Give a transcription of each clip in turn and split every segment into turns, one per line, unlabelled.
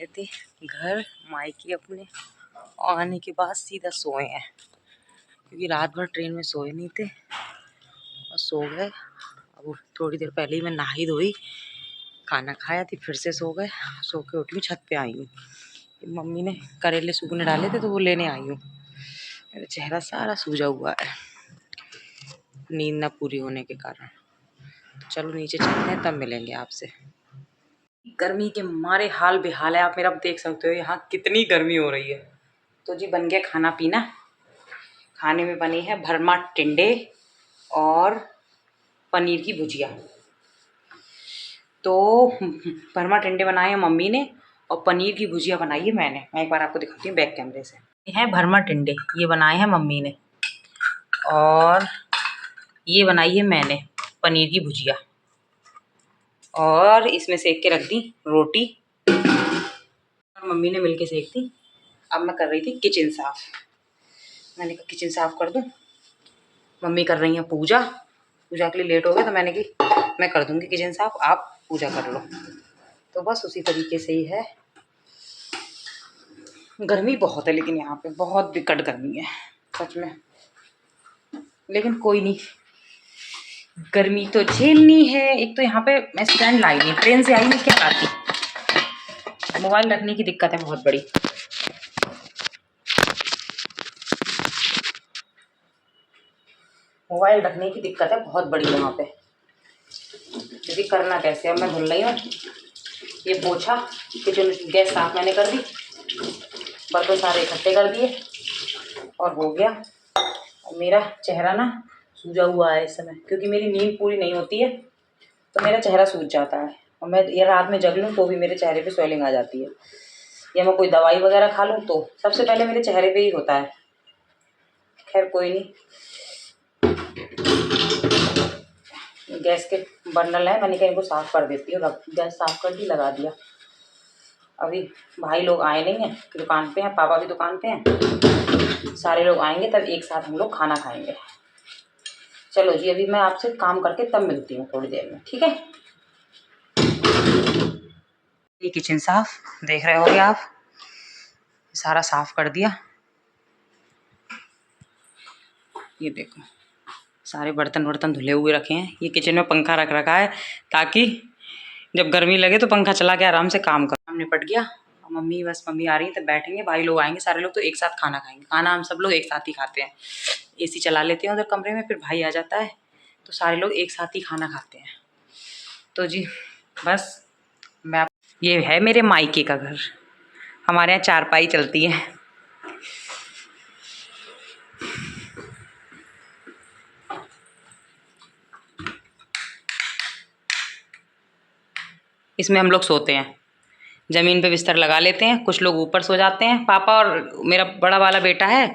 रहे थे घर मायके अपने, और आने के बाद सीधा सोए हैं क्योंकि रात भर ट्रेन में सोए नहीं थे और सो गए। अब थोड़ी देर पहले ही मैं नहाई धोई, खाना खाया थी, फिर से सो गए। सो के उठी हूँ, छत पे आई हूँ। मम्मी ने करेले सूखने डाले थे तो वो लेने आई हूँ। मेरा चेहरा सारा सूजा हुआ है नींद ना पूरी होने के कारण। तो चलो नीचे चलते हैं, तब मिलेंगे आपसे। गर्मी के मारे हाल बेहाल है, आप मेरा देख सकते हो यहाँ कितनी गर्मी हो रही है। तो जी बन गया खाना पीना। खाने में बनी है भरमा टिंडे और पनीर की भुजिया। तो भरमा टिंडे बनाए हैं मम्मी ने और पनीर की भुजिया बनाई है मैंने। मैं एक बार आपको दिखाती हूँ बैक कैमरे से। ये है भरमा टिंडे, ये बनाए हैं मम्मी ने, और ये बनाई है मैंने पनीर की भुजिया। और इसमें सेक के रख दी रोटी, और मम्मी ने मिलके सेक दी। अब मैं कर रही थी किचन साफ। मैंने कहा किचन साफ कर दूं। मम्मी कर रही हैं पूजा। पूजा के लिए लेट हो गया तो मैंने कहा मैं कर दूंगी किचन साफ, आप पूजा कर लो। तो बस उसी तरीके से ही है। गर्मी बहुत है लेकिन यहाँ पे बहुत विकट गर्मी है सच में, लेकिन कोई नहीं, गर्मी तो झेलनी है। एक तो यहाँ पे मैं स्टैंड लाई नहीं, ट्रेन से आई नहीं, क्या लाती। मोबाइल रखने की दिक्कत है बहुत बड़ी। मोबाइल रखने की दिक्कत है बहुत बड़ी यहाँ पे, क्योंकि करना कैसे। अब मैं धुल रही हूँ, ये पोछा किचन गैस साफ मैंने कर दी, बर्तन सारे इकट्ठे कर दिए और हो गया। और मेरा चेहरा ना सूजा हुआ है इस समय, क्योंकि मेरी नींद पूरी नहीं होती है तो मेरा चेहरा सूज जाता है। और मैं ये रात में जग लूँ तो भी मेरे चेहरे पे स्वेलिंग आ जाती है, या मैं कोई दवाई वगैरह खा लूँ तो सबसे पहले मेरे चेहरे पे ही होता है। खैर कोई नहीं। गैस के बर्नल है, मैंने कहा इनको साफ़ कर देती हूँ। गैस साफ़ कर दी, लगा दिया। अभी भाई लोग आए नहीं हैं, दुकान पे हैं, पापा भी दुकान पे हैं। सारे लोग आएंगे तब एक साथ हम लोग खाना खाएंगे। चलो जी, अभी मैं आपसे काम करके तब मिलती हूँ थोड़ी देर में, ठीक है। ये किचन साफ देख रहे होगे आप, सारा साफ कर दिया। ये देखो सारे बर्तन वर्तन धुले हुए रखे हैं। ये किचन में पंखा रख रखा है ताकि जब गर्मी लगे तो पंखा चला के आराम से काम कर। काम निपट गया। मम्मी आ रही है तब बैठेंगे, भाई लोग आएंगे सारे लोग तो एक साथ खाना खाएंगे। खाना हम सब लोग एक साथ ही खाते हैं, एसी चला लेते हैं उधर कमरे में, फिर भाई आ जाता है तो सारे लोग एक साथ ही खाना खाते हैं। तो जी बस ये है मेरे मायके का घर। हमारे यहाँ चारपाई चलती है। इसमें हम लोग सोते हैं, ज़मीन पे बिस्तर लगा लेते हैं। कुछ लोग ऊपर सो जाते हैं, पापा और मेरा बड़ा वाला बेटा है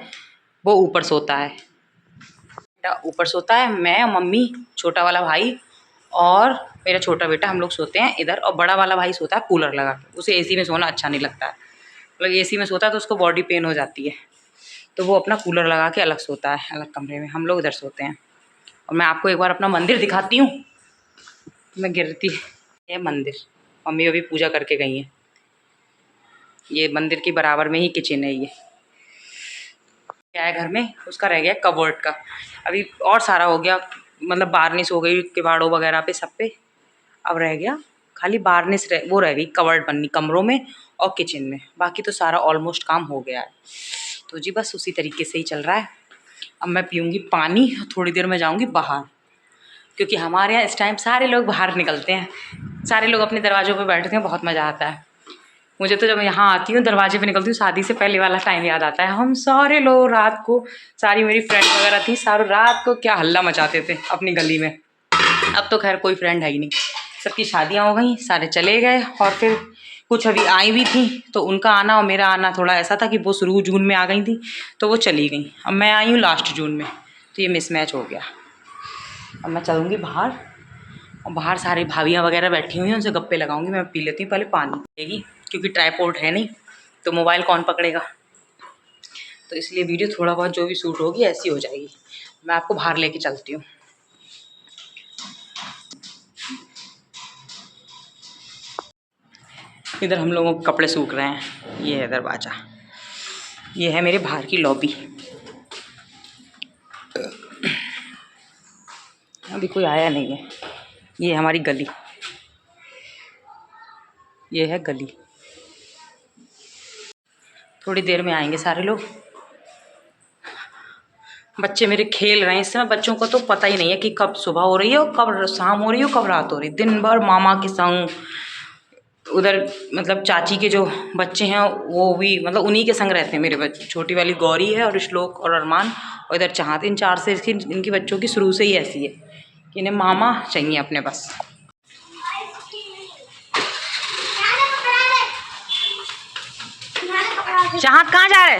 वो ऊपर सोता है। बेटा ऊपर सोता है, मैं और मम्मी, छोटा वाला भाई और मेरा छोटा बेटा, हम लोग सोते हैं इधर। और बड़ा वाला भाई सोता है कूलर लगा के। उसे एसी में सोना अच्छा नहीं लगता है, मतलब एसी में सोता है तो उसको बॉडी पेन हो जाती है, तो वो अपना कूलर लगा के अलग सोता है, अलग कमरे में। हम लोग इधर सोते हैं। और मैं आपको एक बार अपना मंदिर दिखाती हूँ। मैं गिरती है मंदिर, मम्मी अभी पूजा करके गई हैं। ये मंदिर के बराबर में ही किचन है। ये क्या है घर में, उसका रह गया कबर्ड का। अभी और सारा हो गया, मतलब बार्निश हो गई किवाड़ों वगैरह पे, सब पे। अब रह गया खाली बार्निश, वो रह गई कबर्ड बननी कमरों में और किचन में। बाकी तो सारा ऑलमोस्ट काम हो गया है। तो जी बस उसी तरीके से ही चल रहा है। अब मैं पीऊँगी पानी, थोड़ी देर में जाऊँगी बाहर, क्योंकि हमारे यहाँ इस टाइम सारे लोग बाहर निकलते हैं, सारे लोग अपने दरवाज़ों पे बैठते हैं, बहुत मज़ा आता है। मुझे तो जब मैं यहाँ आती हूँ, दरवाजे पे निकलती हूँ, शादी से पहले वाला टाइम याद आता है। हम सारे लोग रात को, सारी मेरी फ्रेंड वगैरह थी, सारे रात को क्या हल्ला मचाते थे अपनी गली में। अब तो खैर कोई फ्रेंड है ही नहीं, सबकी शादियाँ हो गई, सारे चले गए। और फिर कुछ अभी आई भी थी तो उनका आना और मेरा आना थोड़ा ऐसा था कि वो शुरू जून में आ गई थी तो वो चली गई। अब मैं आई हूँ लास्ट जून में, तो ये मिसमैच हो गया। अब मैं चलूँगी बाहर, और बाहर सारी भाभियाँ वगैरह बैठी हुई हैं, उनसे गप्पे लगाऊंगी। मैं पी लेती हूँ पहले पानी लेगी, क्योंकि ट्राइपॉड है नहीं तो मोबाइल कौन पकड़ेगा। तो इसलिए वीडियो थोड़ा बहुत जो भी शूट होगी ऐसी हो जाएगी। मैं आपको बाहर लेके चलती हूँ। इधर हम लोगों के कपड़े सूख रहे हैं। ये है दरवाज़ा, ये है मेरे बाहर की लॉबी। अभी कोई आया नहीं है। ये हमारी गली, ये है गली। थोड़ी देर में आएंगे सारे लोग। बच्चे मेरे खेल रहे हैं इस समय। बच्चों को तो पता ही नहीं है कि कब सुबह हो रही है और कब शाम हो रही है और कब रात हो रही है। दिन भर मामा के संग, उधर मतलब चाची के जो बच्चे हैं वो भी मतलब उन्हीं के संग रहते हैं मेरे बच्चे। छोटी वाली गौरी है और श्लोक और अरमान, और इधर चाहत। इन चार से इनकी बच्चों की शुरू से ही ऐसी है कि इन्हें मामा चाहिए अपने बस। चाहत कहाँ जा रहे,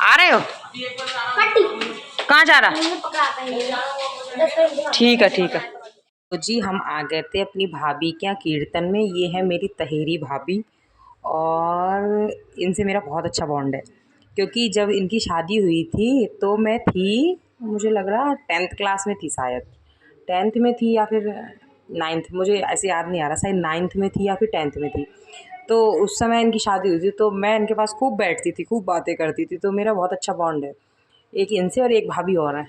आ रहे हो? कहाँ जा रहा? ठीक है ठीक है। तो जी हम आ गए थे अपनी भाभी के यहाँ कीर्तन में। ये है मेरी तहेरी भाभी और इनसे मेरा बहुत अच्छा बॉन्ड है, क्योंकि जब इनकी शादी हुई थी तो मैं थी, मुझे लग रहा 10th क्लास में थी शायद। 10th में थी या फिर 9th, मुझे ऐसे याद नहीं आ रहा, शायद 9th में थी या फिर 10th में थी। तो उस समय इनकी शादी हुई थी तो मैं इनके पास खूब बैठती थी, खूब बातें करती थी। तो मेरा बहुत अच्छा बॉन्ड है। एक इनसे और एक भाभी और हैं,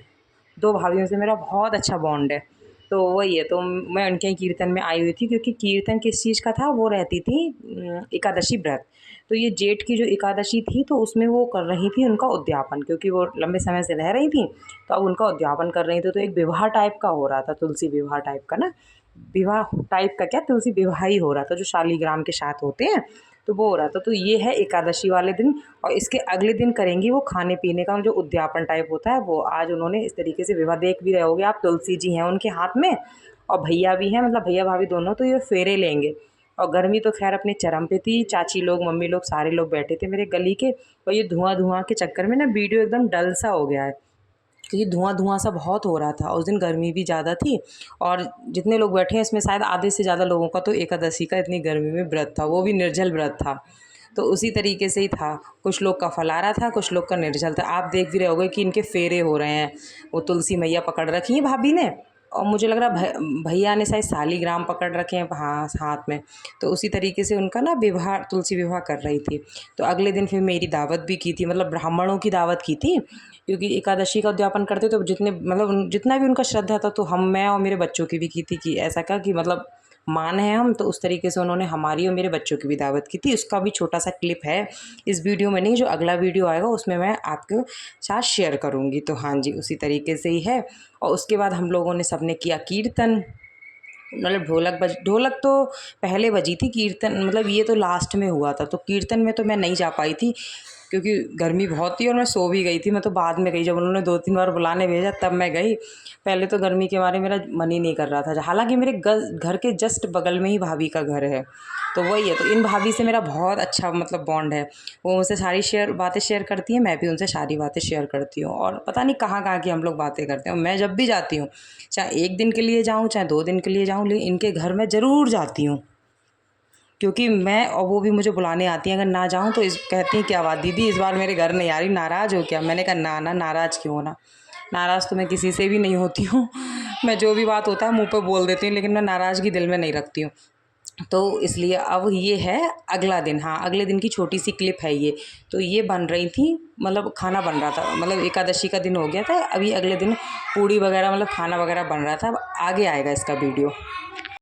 2 भाभियों से मेरा बहुत अच्छा बॉन्ड है। तो वही है, तो मैं उनके यहाँ कीर्तन में आई हुई थी, क्योंकि कीर्तन किस चीज़ का था, वो रहती थी एकादशी व्रत। तो ये जेठ की जो एकादशी थी तो उसमें वो कर रही थी उनका उद्यापन, क्योंकि वो लंबे समय से रह रही थी तो अब उनका उद्यापन कर रही थी। तो एक विवाह टाइप का हो रहा था, तुलसी विवाह टाइप का ना, विवाह टाइप का क्या, तुलसी विवाह ही हो रहा था जो शालीग्राम के साथ होते हैं, तो वो हो रहा था। तो ये है एकादशी वाले दिन, और इसके अगले दिन करेंगी वो खाने पीने का जो उद्यापन टाइप होता है वो। आज उन्होंने इस तरीके से विवाह, देख भी रहे होगे आप, तुलसी जी हैं उनके हाथ में और भैया भी हैं, मतलब भैया भाभी दोनों, तो ये फेरे लेंगे। और गर्मी तो खैर अपने चरम पे थी। चाची लोग, मम्मी लोग, सारे लोग बैठे थे मेरे गली के। और ये धुआं के चक्कर में ना वीडियो एकदम डल सा हो गया है, क्योंकि धुआं सा बहुत हो रहा था। उस दिन गर्मी भी ज़्यादा थी, और जितने लोग बैठे हैं इसमें शायद आधे से ज़्यादा लोगों का तो एकादशी का इतनी गर्मी में व्रत था, वो भी निर्जल व्रत था। तो उसी तरीके से ही था, कुछ लोग का फलारा था, कुछ लोग का निर्जल था। आप देख भी रहे होगे कि इनके फेरे हो रहे हैं। वो तुलसी मैया पकड़ रखी है भाभी ने, और मुझे लग रहा भैया ने शायद शालीग्राम पकड़ रखे हैं हाथ में। तो उसी तरीके से उनका ना विवाह, तुलसी विवाह कर रही थी। तो अगले दिन फिर मेरी दावत भी की थी, मतलब ब्राह्मणों की दावत की थी, क्योंकि एकादशी का उद्यापन करते तो जितने मतलब जितना भी उनका श्रद्धा था, तो मैं और मेरे बच्चों की भी की थी कि ऐसा क्या कि मतलब मान है हम, तो उस तरीके से उन्होंने हमारी और मेरे बच्चों की भी दावत की थी। उसका भी छोटा सा क्लिप है इस वीडियो में नहीं, जो अगला वीडियो आएगा उसमें मैं आपके साथ शेयर करूँगी। तो हाँ जी, उसी तरीके से ही है। और उसके बाद हम लोगों ने सबने किया कीर्तन, मतलब ढोलक तो पहले बजी थी, कीर्तन मतलब ये तो लास्ट में हुआ था। तो कीर्तन में तो मैं नहीं जा पाई थी, क्योंकि गर्मी बहुत थी और मैं सो भी गई थी। मैं तो बाद में गई, जब उन्होंने 2-3 बार बुलाने भेजा तब मैं गई। पहले तो गर्मी के मारे मेरा मन ही नहीं कर रहा था। हालांकि मेरे घर के जस्ट बगल में ही भाभी का घर है, तो वही है। तो इन भाभी से मेरा बहुत अच्छा मतलब बॉन्ड है। वो मुझसे सारी बातें शेयर करती हैं, मैं भी उनसे सारी बातें शेयर करती हूँ। और पता नहीं कहाँ कहाँ की हम लोग बातें करते हैं। मैं जब भी जाती हूँ, चाहे 1 दिन के लिए जाऊँ, चाहे 2 दिन के लिए जाऊँ, लेकिन इनके घर में ज़रूर जाती हूँ, क्योंकि मैं और वो भी मुझे बुलाने आती हैं। अगर ना जाऊँ तो कहती हैं क्या बात दीदी इस बार मेरे घर नहीं आ रही, नाराज़ हो क्या? मैंने कहा ना नाराज़ क्यों होना, नाराज़ तो मैं किसी से भी नहीं होती हूँ। मैं जो भी बात होता है मुँह पे बोल देती हूँ, लेकिन मैं नाराज़गी दिल में नहीं रखती हूँ। तो इसलिए अब ये है अगला दिन। हाँ, अगले दिन की छोटी सी क्लिप है ये। तो ये बन रही थी, मतलब खाना बन रहा था, मतलब एकादशी का दिन हो गया था, अभी अगले दिन पूड़ी वगैरह मतलब खाना वगैरह बन रहा था। अब आगे आएगा इसका वीडियो।